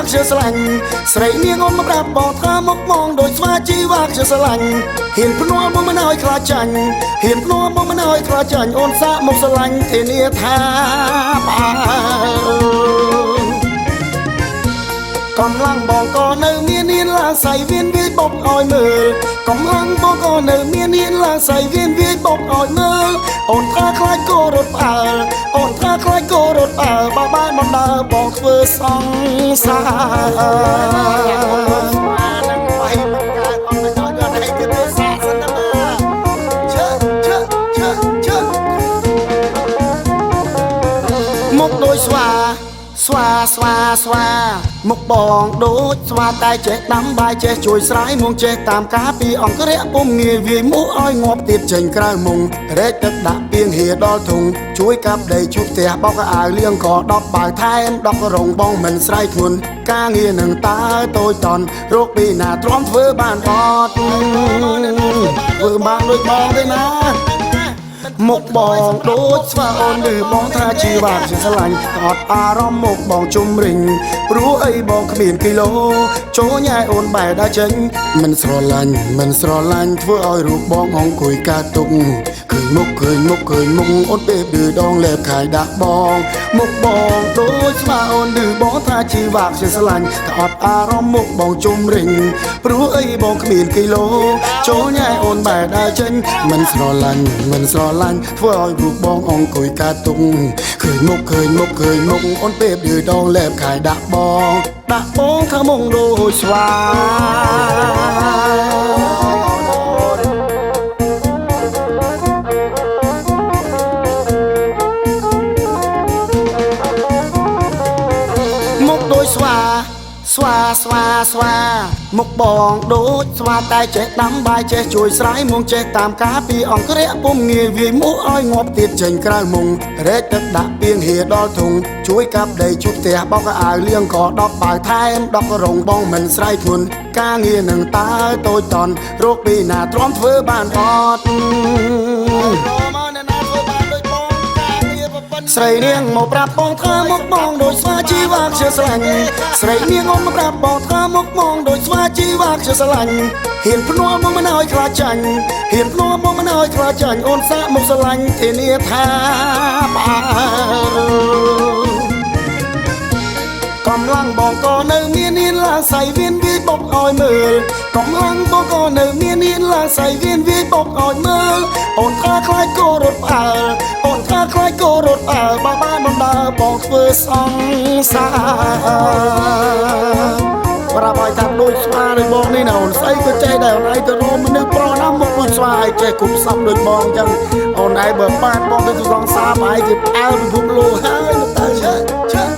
កជាស្រឡាញ់ស្រីនាងអូនមកប្រាប់បងថាមកមងដូចស្វាជីវកជាស្រឡាញ់ហ៊ានភ្នាល់មកមិនឲ្យខ្លាចចាញ់ហ៊ានភ្នាល់មកមិនឲ្យខ្លាចចាញ់អូនសាកមកស្រឡាញ់ធានាថាបានកំឡុងបងក៏នៅមាននាងឡើងសៃវៀនវាយបុកឲ្យមើលកំឡុងបងក៏នៅមាននាងឡើងសៃវៀនវាយបុកឲ្យមើលអូនថាខ្លាចគោរត់ផ្អើលអូនថាខ្លាចគោរត់ផ្អើលបើបានបណ្ដើបងធ្វើសង្សារមុខដូចស្វាមុខបងដូចស្វាតែចេះដាំបាយចេះជួយស្រ័យមុងចេះតាមការពីអង្គរៈពុំងាយវាយមុខឲ្យងាប់ទៀតចេញក្រៅមុងរែកទឹកដាក់ពីងហៀដល់ធុងជួយកាប់ដីជុះផ្ទះបោកអាវលៀងក៏10បាវថែម10រងបងមិនស្រ័យធ្ងន់ការងារនឹងតើតូចតន់រកពីណាទ្រាំធ្វើបានអត់ធ្វើបានដូចបងទេណាមុខបងដូចស្វាអូនឬបងថាជីវ៉ាជាស្រឡាញ់អត់អារម្មណ៍មុខបងជុំរិញព្រោះអីបងគ្មានគីឡូចូលញ៉ែអូនបែរដើរចេញមិនស្រឡាញ់ធ្វើឲ្យរូបបងអង្គុយកាទុកឃើញមុខអូនពេលឌឺដងលែបខាយដាក់បងមុខបងដូចស្វាអូនឬបងថាជីវ៉ាជាស្រឡាញ់តែអត់អារម្មណ៍មុខបងជុំរិញព្រោះអីបងគ្មានគីឡូចូលញ៉ែអូនបែរដើរចេញមិនស្រឡាញ់ធ្វើឲ្យរូបបងអង្គុយកាទុកឃើញមុខអូនពេលឌឺដងលែបខាយដាក់បងថាមុងដូចស្វាមុខដូចស្វាមុខបងដូចស្វាតែចេះដាំបាយចេះជួយស្រ័យមុងចេះតាមការពីអង្គរៈពុំងាយវាយមុខឲ្យងាប់ទៀតចេញក្រៅមុងរែកទឹកដាក់ពីងហៀដល់ធុងជួយកាប់ដីជុះផ្ទះបោកអាវលៀងក៏10បាវថែម10រងបងមិនស្រ័យធ្ងន់ការងារនឹងតើតូចតន់រកពីណាទ្រាំធ្វើបានអត់ស្រីនាងមកប្រាប់បងថាមកបងដូចស្វាជីវ៉ាជាស្រឡាញ់ស្រីនាងអូនមកប្រាប់បងថាមកបងដូចស្វាជីវ៉ាជាស្រឡាញ់ហ៊ានភ្នាល់មកមិនឲ្យខ្លាចចាញ់អូនសាកមកស្រឡាញ់ធានាថាបានកំឡុងបងក៏នៅមាននាងឡើងសៃវៀនវាយបុកឲ្យមើលកំឡុងបងក៏នៅមាននាងឡើងសៃវៀនវាយបុកឲ្យមើលអូនថាខ្លាចគោរត់ផ្អើលបើបានបណ្ដើបងធ្វើសង្សារប្រាប់ឲ្យថាដូចស្វាដូចបងនេះណាអូនស្អីក៏ចេះដែរអូនឯងទៅរកមនុស្សប្រុសណាមកដូចស្វាឲ្យចេះគុំសក់ដូចបងអញ្ចឹងអូនឯងបើបានបងទៅសង្សារបែរជាផ្អើលពិភពលោកហើយទៅ